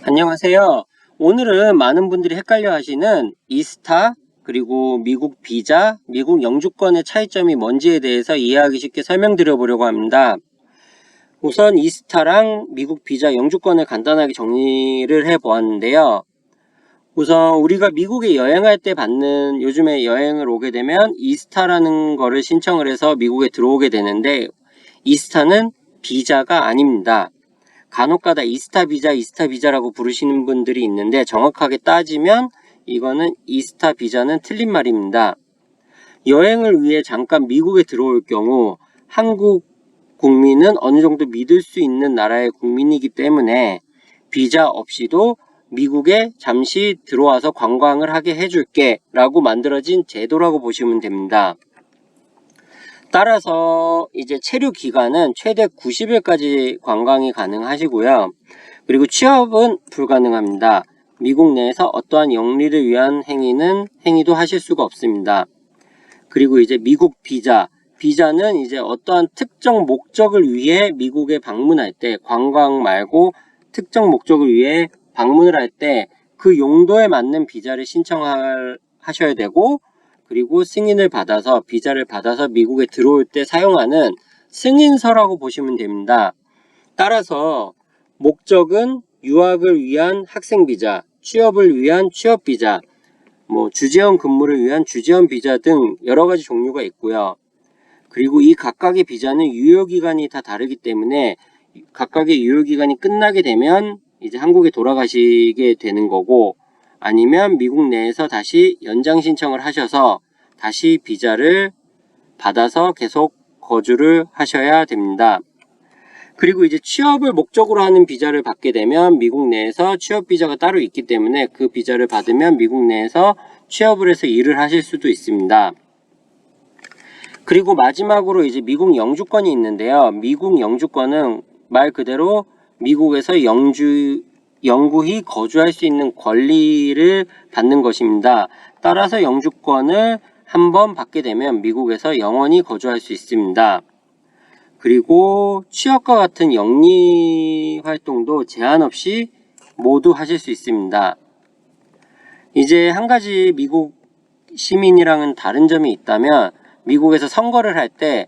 안녕하세요. 오늘은 많은 분들이 헷갈려 하시는 이스타, 그리고 미국 비자, 미국 영주권의 차이점이 뭔지에 대해서 이해하기 쉽게 설명드려 보려고 합니다. 우선 이스타랑 미국 비자 영주권을 간단하게 정리를 해 보았는데요. 우선 우리가 미국에 여행할 때 받는, 요즘에 여행을 오게 되면 이스타라는 거를 신청을 해서 미국에 들어오게 되는데, 이스타는 비자가 아닙니다. 간혹가다 이스타 비자라고 부르시는 분들이 있는데, 정확하게 따지면 이거는 이스타 비자는 틀린 말입니다. 여행을 위해 잠깐 미국에 들어올 경우 한국 국민은 어느 정도 믿을 수 있는 나라의 국민이기 때문에 비자 없이도 미국에 잠시 들어와서 관광을 하게 해줄게 라고 만들어진 제도라고 보시면 됩니다. 따라서 이제 체류 기간은 최대 90일까지 관광이 가능하시고요. 그리고 취업은 불가능합니다. 미국 내에서 어떠한 영리를 위한 행위도 하실 수가 없습니다. 그리고 이제 미국 비자는 이제 어떠한 특정 목적을 위해 미국에 방문할 때, 관광 말고 특정 목적을 위해 방문을 할 때 그 용도에 맞는 비자를 신청하셔야 되고, 그리고 비자를 받아서 미국에 들어올 때 사용하는 승인서라고 보시면 됩니다. 따라서 목적은 유학을 위한 학생비자, 취업을 위한 취업비자, 주재원 근무를 위한 주재원 비자 등 여러 가지 종류가 있고요. 그리고 이 각각의 비자는 유효기간이 다 다르기 때문에 각각의 유효기간이 끝나게 되면 이제 한국에 돌아가시게 되는 거고, 아니면 미국 내에서 다시 연장 신청을 하셔서 다시 비자를 받아서 계속 거주를 하셔야 됩니다. 그리고 이제 취업을 목적으로 하는 비자를 받게 되면 미국 내에서 취업 비자가 따로 있기 때문에 그 비자를 받으면 미국 내에서 취업을 해서 일을 하실 수도 있습니다. 그리고 마지막으로 이제 미국 영주권이 있는데요. 미국 영주권은 말 그대로 미국에서 영구히 거주할 수 있는 권리를 받는 것입니다. 따라서 영주권을 한번 받게 되면 미국에서 영원히 거주할 수 있습니다. 그리고 취업과 같은 영리 활동도 제한 없이 모두 하실 수 있습니다. 이제 한 가지 미국 시민이랑은 다른 점이 있다면, 미국에서 선거를 할 때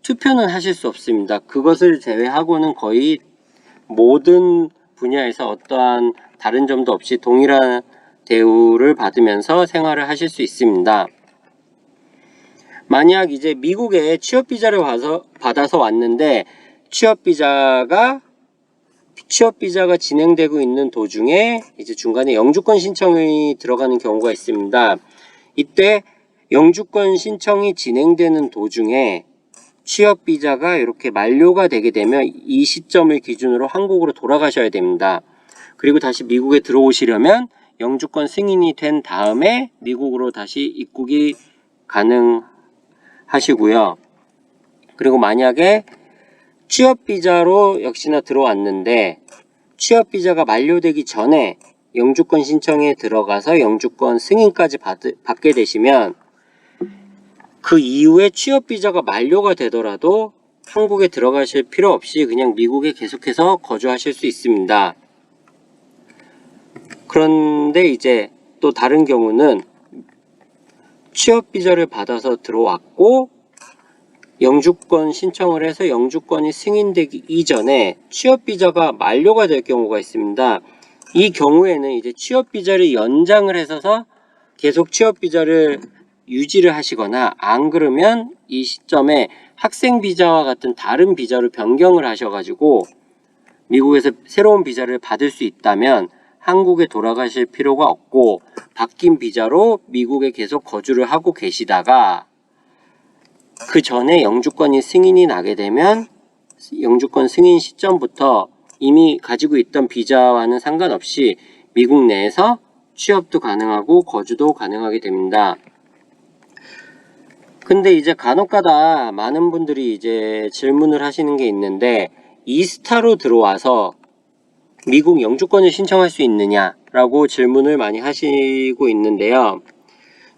투표는 하실 수 없습니다. 그것을 제외하고는 거의 모든 분야에서 어떠한 다른 점도 없이 동일한 대우를 받으면서 생활을 하실 수 있습니다. 만약 이제 미국에 취업비자를 받아서 왔는데 취업비자가 진행되고 있는 도중에 이제 중간에 영주권 신청이 들어가는 경우가 있습니다. 이때 영주권 신청이 진행되는 도중에 취업비자가 이렇게 만료가 되게 되면 이 시점을 기준으로 한국으로 돌아가셔야 됩니다. 그리고 다시 미국에 들어오시려면 영주권 승인이 된 다음에 미국으로 다시 입국이 가능하시고요. 그리고 만약에 취업비자로 역시나 들어왔는데 취업비자가 만료되기 전에 영주권 신청에 들어가서 영주권 승인까지 받게 되시면 그 이후에 취업비자가 만료가 되더라도 한국에 들어가실 필요 없이 그냥 미국에 계속해서 거주하실 수 있습니다. 그런데 이제 또 다른 경우는 취업비자를 받아서 들어왔고 영주권 신청을 해서 영주권이 승인되기 이전에 취업비자가 만료가 될 경우가 있습니다. 이 경우에는 이제 취업비자를 연장을 해서 계속 취업비자를 유지를 하시거나, 안 그러면 이 시점에 학생비자와 같은 다른 비자로 변경을 하셔가지고 미국에서 새로운 비자를 받을 수 있다면 한국에 돌아가실 필요가 없고 바뀐 비자로 미국에 계속 거주를 하고 계시다가 그 전에 영주권이 승인이 나게 되면 영주권 승인 시점부터 이미 가지고 있던 비자와는 상관없이 미국 내에서 취업도 가능하고 거주도 가능하게 됩니다. 근데 이제 간혹가다 많은 분들이 이제 질문을 하시는 게 있는데, 이스타로 들어와서 미국 영주권을 신청할 수 있느냐라고 질문을 많이 하시고 있는데요.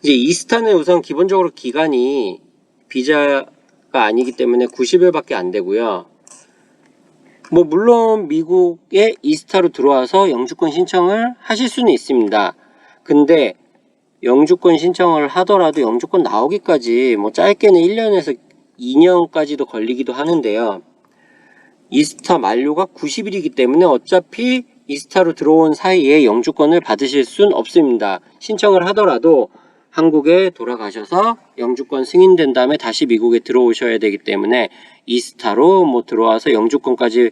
이제 이스타는 우선 기본적으로 기간이 비자가 아니기 때문에 90일밖에 안 되고요. 물론 미국에 이스타로 들어와서 영주권 신청을 하실 수는 있습니다. 근데 영주권 신청을 하더라도 영주권 나오기까지 짧게는 1년에서 2년까지도 걸리기도 하는데요. 이스타 만료가 90일이기 때문에 어차피 이스타로 들어온 사이에 영주권을 받으실 순 없습니다. 신청을 하더라도 한국에 돌아가셔서 영주권 승인된 다음에 다시 미국에 들어오셔야 되기 때문에 이스타로 들어와서 영주권까지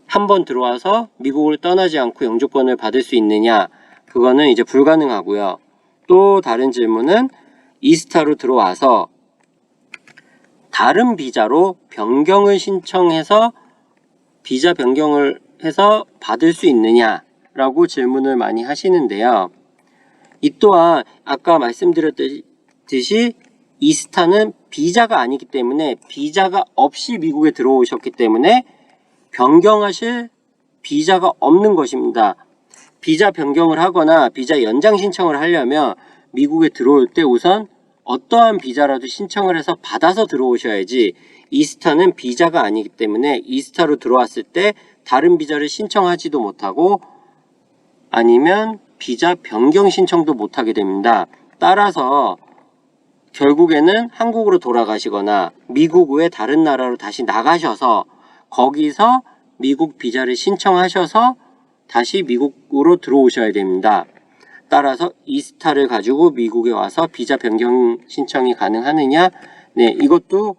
한번 들어와서 미국을 떠나지 않고 영주권을 받을 수 있느냐, 그거는 이제 불가능하고요. 또 다른 질문은 이스타로 들어와서 다른 비자로 변경을 신청해서 비자 변경을 해서 받을 수 있느냐 라고 질문을 많이 하시는데요. 이 또한 아까 말씀드렸듯이 이스타는 비자가 아니기 때문에 비자가 없이 미국에 들어오셨기 때문에 변경하실 비자가 없는 것입니다. 비자 변경을 하거나 비자 연장 신청을 하려면 미국에 들어올 때 우선 어떠한 비자라도 신청을 해서 받아서 들어오셔야지, 이스타는 비자가 아니기 때문에 이스타로 들어왔을 때 다른 비자를 신청하지도 못하고 아니면 비자 변경 신청도 못하게 됩니다. 따라서 결국에는 한국으로 돌아가시거나 미국 외 다른 나라로 다시 나가셔서 거기서 미국 비자를 신청하셔서 다시 미국으로 들어오셔야 됩니다. 따라서 이스타를 가지고 미국에 와서 비자 변경 신청이 가능하느냐? 네, 이것도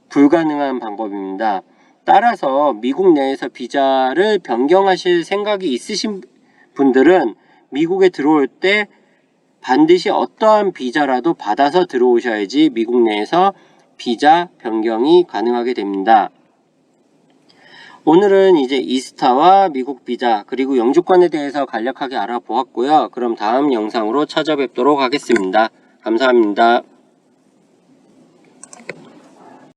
불가능한 방법입니다. 따라서 미국 내에서 비자를 변경하실 생각이 있으신 분들은 미국에 들어올 때 반드시 어떠한 비자라도 받아서 들어오셔야지 미국 내에서 비자 변경이 가능하게 됩니다. 오늘은 이제 이스타와 미국 비자 그리고 영주권에 대해서 간략하게 알아보았고요. 그럼 다음 영상으로 찾아뵙도록 하겠습니다. 감사합니다.